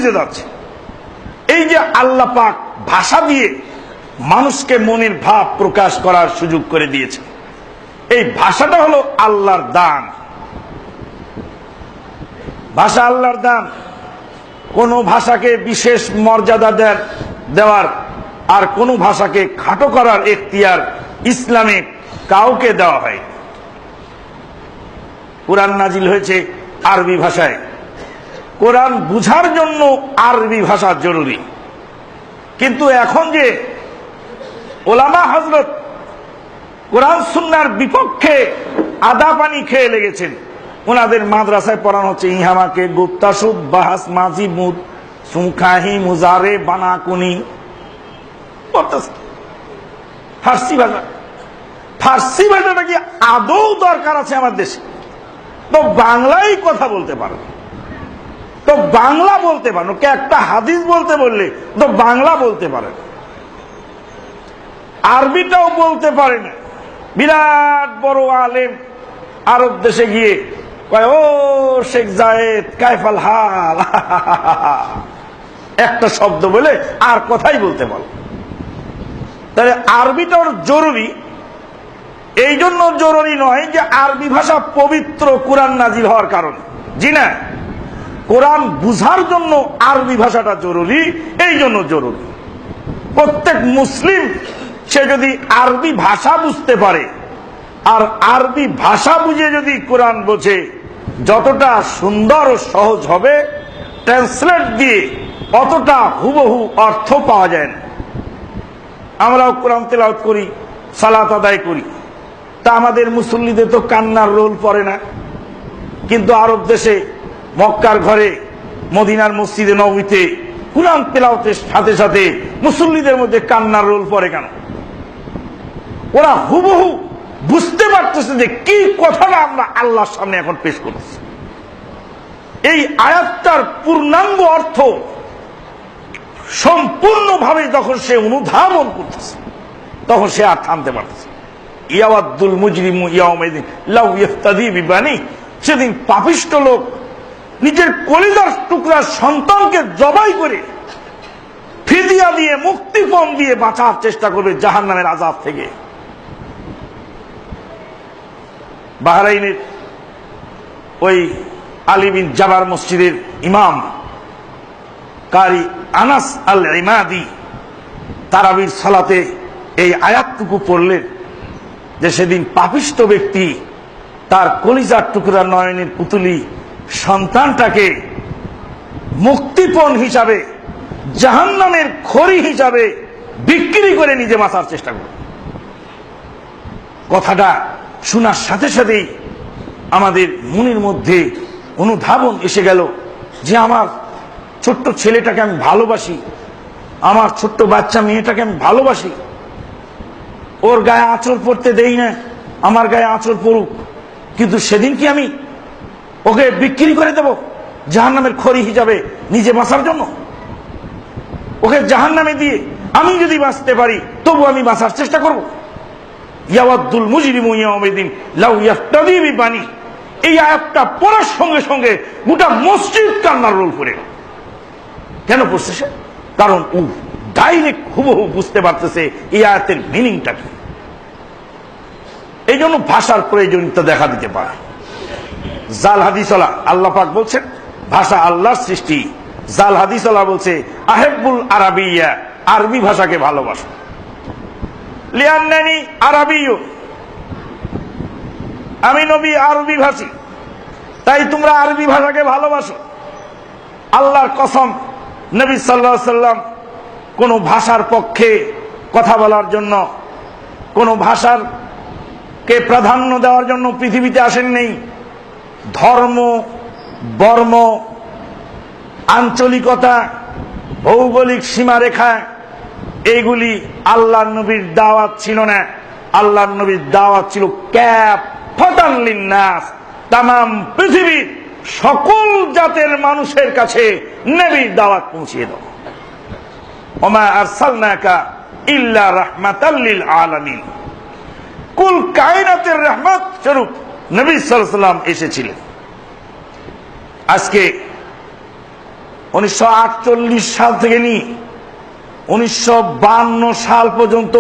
বুঝে যাচ্ছে। এই যে আল্লাহ পাক ভাষা দিয়ে মানুষকে মনের ভাব প্রকাশ করার সুযোগ করে দিয়েছে, এই ভাষাটা হলো আল্লাহর দান। ভাষা আল্লাহর দান। কোন ভাষাকে বিশেষ মর্যাদা দেওয়ার আর কোন ভাষাকে খাটো করার এখতিয়ার ইসলামে কাউকে দেওয়া হয়। কোরআন নাজিল হয়েছে আরবি ভাষায়। কোরআন বুঝার জন্য আরবি ভাষা জরুরি। কিন্তু এখন যে ওলামা হযরত কোরআন সুন্নাহর বিপক্ষে আদা পানি খেয়ে লেগেছেন, ওনাদের মাদ্রাসায় পড়ানো হচ্ছে ইহামাকে গুপ্তাসুদ বাহাস মাজি মুদ সুখাহি মুজারে বানাকুনি, ফার্সি ভাষা। ফার্সি ভাষাটা কি আদৌ দরকার আছে আমার দেশে? তো বাংলায় কথা বলতে পারো, তো বাংলা বলতে পারো, কে একটা হাদিস বলতে বললে তো বাংলা বলতে পারে, আরবিটাও বলতে পারে না। বিরাট বড় আলেম আরব দেশে গিয়ে কয়, ও শেখ জায়েদ কাইফাল হাল, একটা শব্দ বলে আর কথাই বলতে পারো। তাহলে আরবিটা জরুরি। এই জন্য জরুরি নয় যে আরবি ভাষা পবিত্র কোরআন নাজিল হওয়ার কারণে, জি না, কোরআন বুঝার জন্য আরবি ভাষাটা জরুরি, এই জন্য জরুরি। প্রত্যেক মুসলিম সে যদি আরবি ভাষা বুঝতে পারে আর আরবি ভাষা বুঝে যদি কোরআন বোঝে, যতটা সুন্দর ও সহজ হবে ট্রান্সলেট দিয়ে অতটা হুবহু অর্থ পাওয়া যায় না। আমরাও কোরআন তেলাওয়াত করি, সালাত আদায় করি, তা আমাদের মুসল্লিদের তো কান্নার রোল পড়ে না। কিন্তু আরব দেশে মক্কার ঘরে মদিনার মসজিদে নববীতে কোরআন তেলাওয়াতের সাথে সাথে মুসল্লিদের মধ্যে কান্নার রোল পড়ে কেন? ওরা হুবহু বুঝতে পারতেছে যে কি কথাটা আমরা আল্লাহর সামনে এখন পেশ করতেছি। এই আয়াতটার পূর্ণাঙ্গ অর্থ সম্পূর্ণভাবে যখন সে অনুধাবন করতেছে, তখন সে আর থামতে পারতেছে। ইয়াওয়াদ্দুল মুজরিমু ইয়াওমাইদিন লাউ ইফতাদি বিবানি, সেদিন পাপিষ্ঠ লোক নিজের কলিজার টুকরা সন্তানকে জবাই করে ফিদিয়া দিয়ে মুক্তিপণ দিয়ে বাঁচার চেষ্টা করবে জাহান্নামের আযাব থেকে। বাহরাইনের ওই আলী বিন জাবার মসজিদের ইমাম কারি আনাস আল ইমাদি তারাবির সালাতে এই আয়াতটুকু পড়লেন যে সেদিন পাপিষ্ঠ ব্যক্তি তার কলিজার টুকরা নয়নের পুতুলি সন্তানটাকে মুক্তিপণ হিসাবে জাহান্নামের খড়ি হিসাবে বিক্রি করে নিজে বাঁচার চেষ্টা করবে। কথাটা শোনার সাথে সাথেই আমাদের মনের মধ্যে অনুধাবন এসে গেল যে আমার ছোট্ট ছেলেটাকে আমি ভালোবাসি, আমার ছোট্ট বাচ্চা মেয়েটাকে আমি ভালোবাসি, ওর গায়ে আঁচল পড়তে দেই না, আমার গায়ে আঁচল পড়ুক, কিন্তু সেদিন কি আমি ওকে বিক্রি করে দেব জাহান্নামের খড়ি হিসাবে নিজে বাঁচার জন্য? ওকে জাহান্নামে দিয়ে আমি যদি বাঁচতে পারি তবু আমি বাঁচার চেষ্টা করব। ইয়াওয়াদ্দুল মুজরিমু ইয়াওমাইদিন লাউ ইফতাদি বিবানি, এই আয়াতটা পড়ার সঙ্গে সঙ্গে গোটা মসজিদ কান্নার রোল করে। কেন পড়ছে সে? কারণ ও ডাইরেক্ট হুবহু বুঝতে পারতেছে এই আয়াতের মিনিংটা কি। এই জন্য ভাষার প্রয়োজনীয়তা দেখা দিতে পারে। জাল হাদিসওয়ালা আল্লাহ পাক বলছেন ভাষা আল্লাহর সৃষ্টি। জাল হাদিসওয়ালা বলছে আহেব্বুল আরাবিয়া, আরবি ভাষাকে ভালোবাসো। লিআন্নানি আরাবিয়্যু, আমি নবী আরবি ভাষী, তাই তোমরা আরবি ভাষাকে ভালোবাসো। আল্লাহর কসম, নবী সাল্লাল্লাহু আলাইহি সাল্লাম কোন ভাষার পক্ষে কথা বলার জন্য, কোন ভাষার কে প্রাধান্য দেওয়ার জন্য পৃথিবীতে আসেন নেই। ধর্ম, বর্ম, আঞ্চলিকতা, ভৌগোলিক সীমারেখা, এইগুলি আল্লাহর নবীর দাওয়াত ছিল না। আল্লাহর নবীর দাওয়াত ছিল কাফাতান লিন্নাস, তামাম পৃথিবীর সকল জাতের মানুষের কাছে নবীর দাওয়াত পৌঁছিয়ে দাও। ওমা আরসালনাকা ইল্লা রাহমাতাল লিল আলামিন, কুল কায়নাতের রহমত স্বরূপ নবী সাল্লাল্লাহু আলাইহি ওয়াসাল্লাম এসেছিলেন। আজকে 1948 সাল থেকে নিয়ে 1952 সাল পর্যন্ত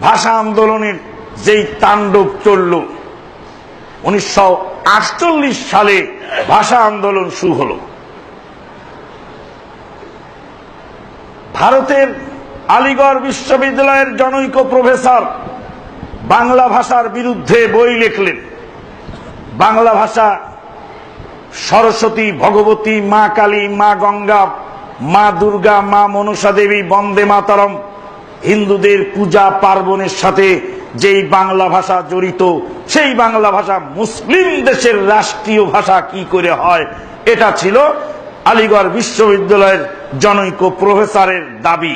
ভাষা আন্দোলনের যেই তাণ্ডব চলল, 1948 সালে ভাষা আন্দোলন শুরু হলো। ভারতের আলিগড় বিশ্ববিদ্যালয়ের জনৈক প্রফেসর বাংলা ভাষার বিরুদ্ধে বই লিখলেন। বাংলা ভাষা সরস্বতী, ভগবতী, মা কালী, মা গঙ্গা, মা দুর্গা, মা মনসা দেবী, বন্দে মাতরম, হিন্দুদের পূজা পার্বণের সাথে যেই বাংলা ভাষা জড়িত, সেই বাংলা ভাষা মুসলিম দেশের রাষ্ট্রীয় ভাষা কি করে হয়, এটা ছিল আলিগড় বিশ্ববিদ্যালয়ের জনৈক প্রফেসরের দাবি।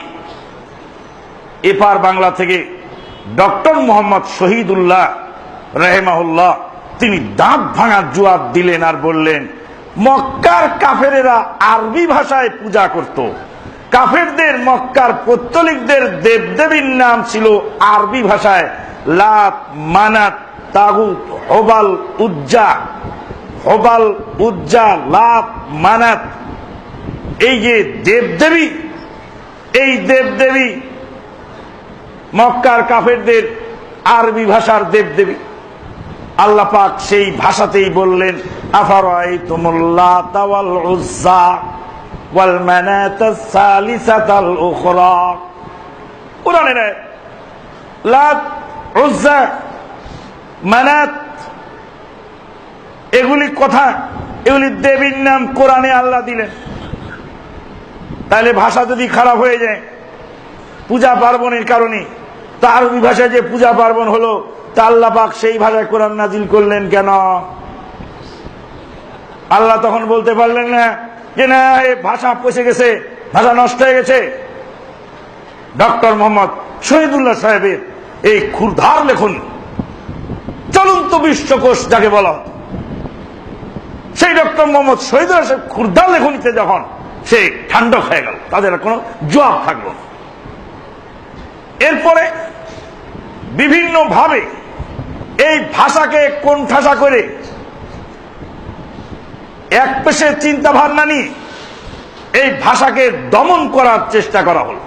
এপার বাংলা থেকে ডক্টর মোহাম্মদ শহীদুল্লাহ রাহিমাহুল্লাহ তিনি দাঁত ভাঙা জবাব দিলেন আর বললেন, মক্কার কাফেরেরা আরবি ভাষায় পূজা করত। কাফেরদের, মক্কার পৌত্তলিকদের দেবদেবীর নাম ছিল আরবি ভাষায় লাত, মানাত, তাগুত, হবাল, উজ্জা। হবাল, উজ্জা, লাত, মানাত, এই যে দেবদেবী, এই দেবদেবী মক্কার কাফেরদের আরবি ভাষার দেবদেবী। আল্লাহ পাক সেই ভাষাতেই বললেন, আফারাআইতুমুল লাতা ওয়াল উজ্জা ওয়াল মানাতাস সালিসাতাল উখরা। কোরআনের লাত, উজ্জা, মানাত এগুলি কথা, এগুলি দেবীর নাম কোরআনে আল্লাহ দিলেন। তাহলে ভাষা যদি খারাপ হয়ে যায় পূজা পার্বণের কারণে, তা আরবি ভাষায় যে পূজা পার্বণ হলো, তা আল্লাহ পাক সেই ভাষায় কোরআন নাজিল করলেন কেন? আল্লাহ তখন বলতে পারলেন না যে না, এই ভাষা পচে গেছে, ভাষা নষ্ট হয়ে গেছে? ডক্টর মোহাম্মদ শহীদুল্লাহ সাহেবের এই ক্ষুরধার লেখন, চলন্ত বিশ্বকোষ যাকে বলা হতো, সেই ডক্টর মোহাম্মদ শহীদুল্লাহ সাহেব ক্ষুরধার লেখনীতে যখন সে ঠান্ডক হয়ে গেল, তাদের কোনো জবাব থাকলো না। এরপরে বিভিন্ন ভাবে এই ভাষাকে কোণঠাসা করে এক পেশে চিন্তা ভাবনা নিয়ে এই ভাষাকে দমন করার চেষ্টা করা হলো।